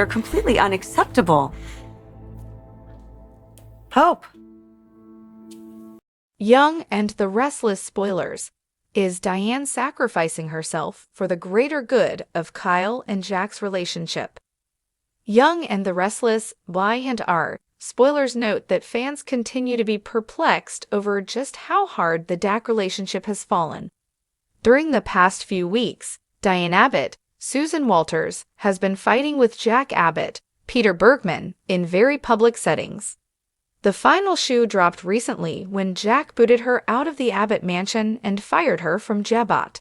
are completely unacceptable. Hope. Young and the Restless spoilers. Is Diane sacrificing herself for the greater good of Kyle and Jack's relationship? Young and the Restless, Y and R, spoilers note that fans continue to be perplexed over just how hard the Jack relationship has fallen. During the past few weeks, Diane Abbott, Susan Walters, has been fighting with Jack Abbott, Peter Bergman, in very public settings. The final shoe dropped recently when Jack booted her out of the Abbott mansion and fired her from Jebot.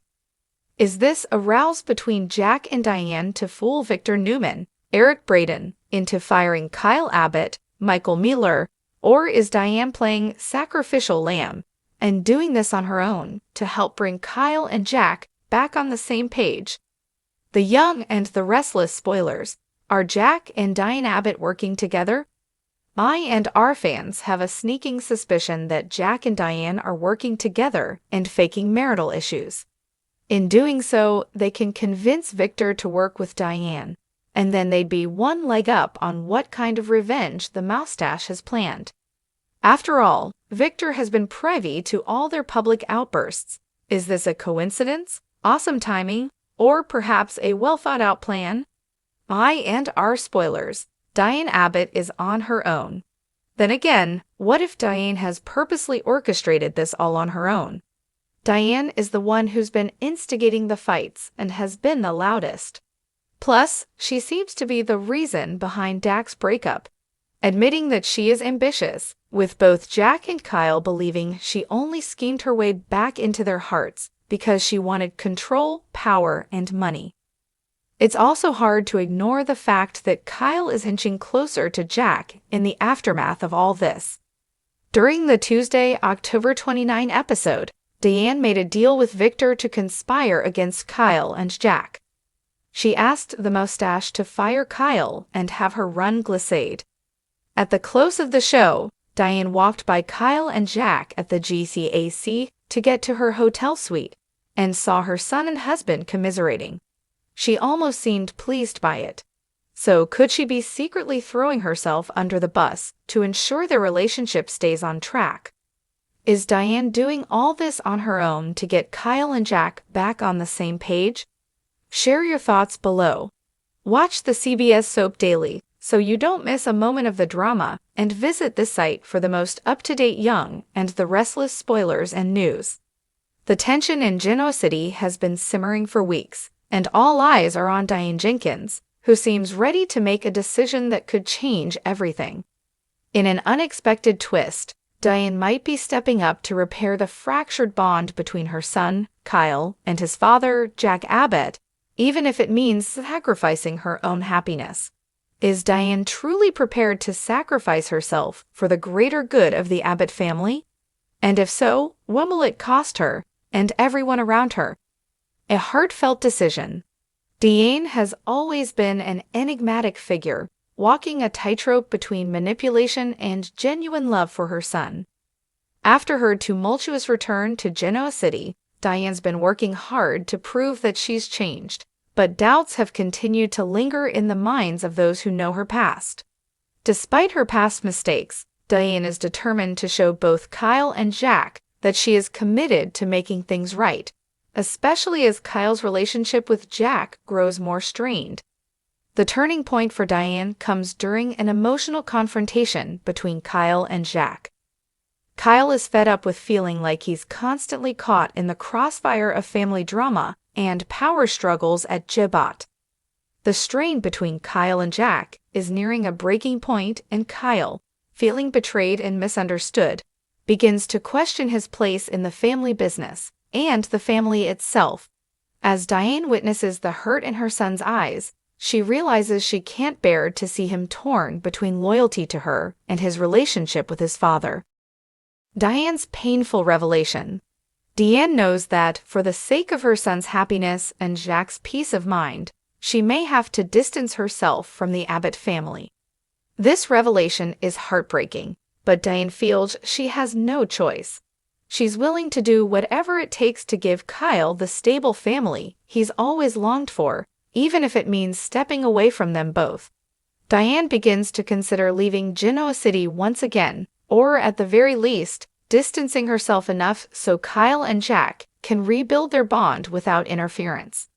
Is this a rouse between Jack and Diane to fool Victor Newman, Eric Braeden, into firing Kyle Abbott, Michael Mueller, or is Diane playing sacrificial lamb and doing this on her own to help bring Kyle and Jack back on the same page? The Young and the Restless spoilers. Are Jack and Diane Abbott working together? I and our fans have a sneaking suspicion that Jack and Diane are working together and faking marital issues. In doing so, they can convince Victor to work with Diane, and then they'd be one leg up on what kind of revenge the Moustache has planned. After all, Victor has been privy to all their public outbursts. Is this a coincidence, awesome timing, or perhaps a well-thought-out plan? I and our spoilers. Diane Abbott is on her own. Then again, what if Diane has purposely orchestrated this all on her own? Diane is the one who's been instigating the fights and has been the loudest. Plus, she seems to be the reason behind Jack's breakup, admitting that she is ambitious, with both Jack and Kyle believing she only schemed her way back into their hearts because she wanted control, power, and money. It's also hard to ignore the fact that Kyle is inching closer to Jack in the aftermath of all this. During the Tuesday, October 29 episode, Diane made a deal with Victor to conspire against Kyle and Jack. She asked the Moustache to fire Kyle and have her run Glissade. At the close of the show, Diane walked by Kyle and Jack at the GCAC to get to her hotel suite and saw her son and husband commiserating. She almost seemed pleased by it. So could she be secretly throwing herself under the bus to ensure their relationship stays on track? Is Diane doing all this on her own to get Kyle and Jack back on the same page? Share your thoughts below. Watch the CBS Soap Daily so you don't miss a moment of the drama, and visit this site for the most up-to-date Young and the Restless spoilers and news. The tension in Genoa City has been simmering for weeks, and all eyes are on Diane Jenkins, who seems ready to make a decision that could change everything. In an unexpected twist, Diane might be stepping up to repair the fractured bond between her son, Kyle, and his father, Jack Abbott, even if it means sacrificing her own happiness. Is Diane truly prepared to sacrifice herself for the greater good of the Abbott family? And if so, what will it cost her and everyone around her? A heartfelt decision. Diane has always been an enigmatic figure, walking a tightrope between manipulation and genuine love for her son. After her tumultuous return to Genoa City, Diane's been working hard to prove that she's changed, but doubts have continued to linger in the minds of those who know her past. Despite her past mistakes, Diane is determined to show both Kyle and Jack that she is committed to making things right, especially as Kyle's relationship with Jack grows more strained. The turning point for Diane comes during an emotional confrontation between Kyle and Jack. Kyle is fed up with feeling like he's constantly caught in the crossfire of family drama and power struggles at Jebot. The strain between Kyle and Jack is nearing a breaking point, and Kyle, feeling betrayed and misunderstood, begins to question his place in the family business and the family itself. As Diane witnesses the hurt in her son's eyes, she realizes she can't bear to see him torn between loyalty to her and his relationship with his father. Diane's painful revelation. Diane knows that, for the sake of her son's happiness and Jack's peace of mind, she may have to distance herself from the Abbott family. This revelation is heartbreaking, but Diane feels she has no choice. She's willing to do whatever it takes to give Kyle the stable family he's always longed for, even if it means stepping away from them both. Diane begins to consider leaving Genoa City once again, or at the very least, distancing herself enough so Kyle and Jack can rebuild their bond without interference.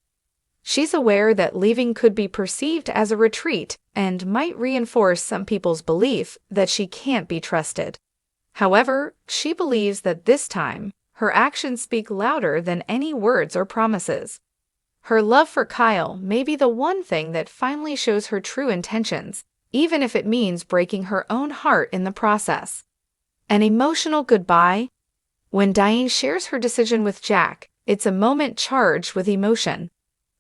She's aware that leaving could be perceived as a retreat and might reinforce some people's belief that she can't be trusted. However, she believes that this time, her actions speak louder than any words or promises. Her love for Kyle may be the one thing that finally shows her true intentions, even if it means breaking her own heart in the process. An emotional goodbye? When Diane shares her decision with Jack, it's a moment charged with emotion.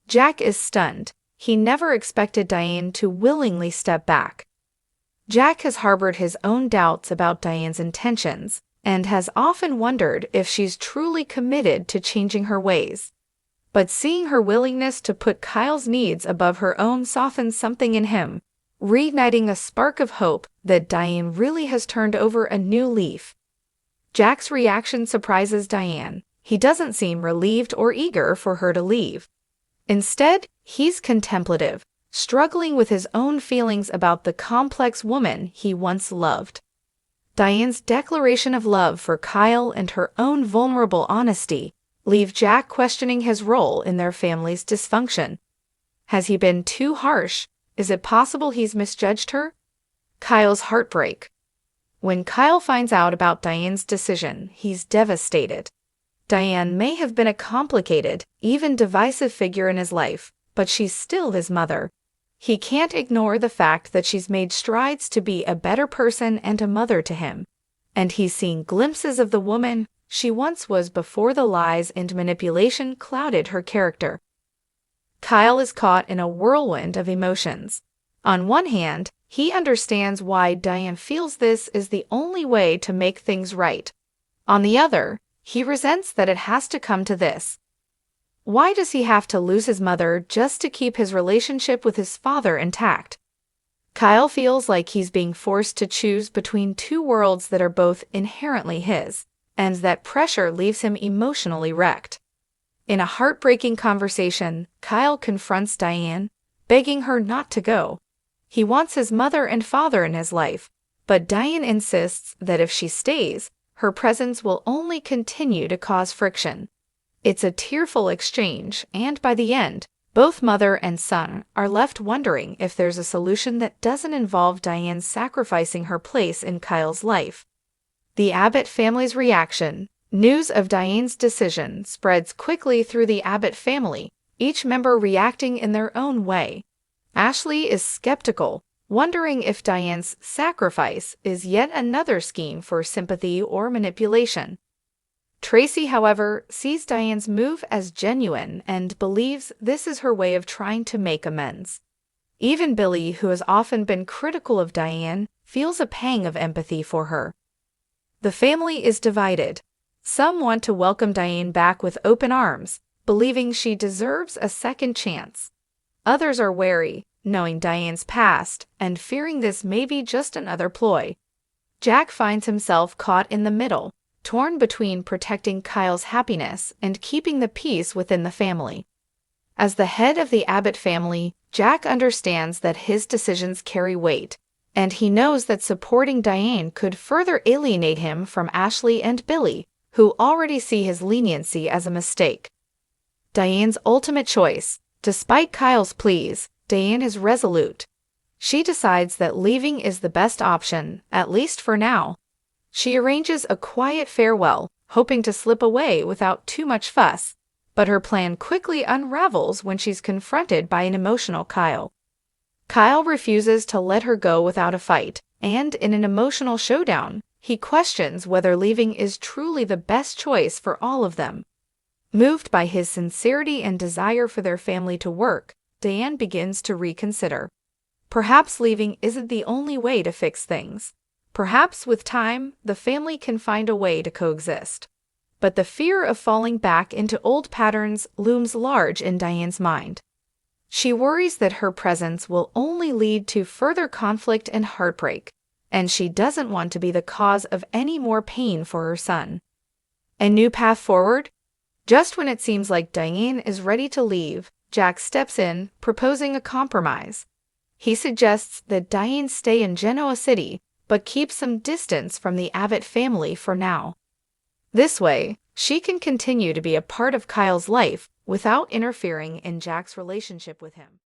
Jack is stunned. He never expected Diane to willingly step back. Jack has harbored his own doubts about Diane's intentions and has often wondered if she's truly committed to changing her ways. But seeing her willingness to put Kyle's needs above her own softens something in him, reigniting a spark of hope that Diane really has turned over a new leaf. Jack's reaction surprises Diane. He doesn't seem relieved or eager for her to leave. Instead, he's contemplative, struggling with his own feelings about the complex woman he once loved. Diane's declaration of love for Kyle and her own vulnerable honesty leave Jack questioning his role in their family's dysfunction. Has he been too harsh? Is it possible he's misjudged her? Kyle's heartbreak. When Kyle finds out about Diane's decision, he's devastated. Diane may have been a complicated, even divisive figure in his life, but she's still his mother. He can't ignore the fact that she's made strides to be a better person and a mother to him. And he's seen glimpses of the woman she once was before the lies and manipulation clouded her character. Kyle is caught in a whirlwind of emotions. On one hand, he understands why Diane feels this is the only way to make things right. On the other, he resents that it has to come to this. Why does he have to lose his mother just to keep his relationship with his father intact? Kyle feels like he's being forced to choose between two worlds that are both inherently his, and that pressure leaves him emotionally wrecked. In a heartbreaking conversation, Kyle confronts Diane, begging her not to go. He wants his mother and father in his life, but Diane insists that if she stays, her presence will only continue to cause friction. It's a tearful exchange, and by the end, both mother and son are left wondering if there's a solution that doesn't involve Diane sacrificing her place in Kyle's life. The Abbott family's reaction. News of Diane's decision spreads quickly through the Abbott family, each member reacting in their own way. Ashley is skeptical, wondering if Diane's sacrifice is yet another scheme for sympathy or manipulation. Tracy, however, sees Diane's move as genuine and believes this is her way of trying to make amends. Even Billy, who has often been critical of Diane, feels a pang of empathy for her. The family is divided. Some want to welcome Diane back with open arms, believing she deserves a second chance. Others are wary, knowing Diane's past and fearing this may be just another ploy. Jack finds himself caught in the middle, torn between protecting Kyle's happiness and keeping the peace within the family. As the head of the Abbott family, Jack understands that his decisions carry weight, and he knows that supporting Diane could further alienate him from Ashley and Billy, who already see his leniency as a mistake. Diane's ultimate choice. Despite Kyle's pleas, Diane is resolute. She decides that leaving is the best option, at least for now. She arranges a quiet farewell, hoping to slip away without too much fuss, but her plan quickly unravels when she's confronted by an emotional Kyle. Kyle refuses to let her go without a fight, and in an emotional showdown, he questions whether leaving is truly the best choice for all of them. Moved by his sincerity and desire for their family to work, Diane begins to reconsider. Perhaps leaving isn't the only way to fix things. Perhaps with time, the family can find a way to coexist. But the fear of falling back into old patterns looms large in Diane's mind. She worries that her presence will only lead to further conflict and heartbreak, and she doesn't want to be the cause of any more pain for her son. A new path forward? Just when it seems like Diane is ready to leave, Jack steps in, proposing a compromise. He suggests that Diane stay in Genoa City, but keep some distance from the Abbott family for now. This way, she can continue to be a part of Kyle's life without interfering in Jack's relationship with him.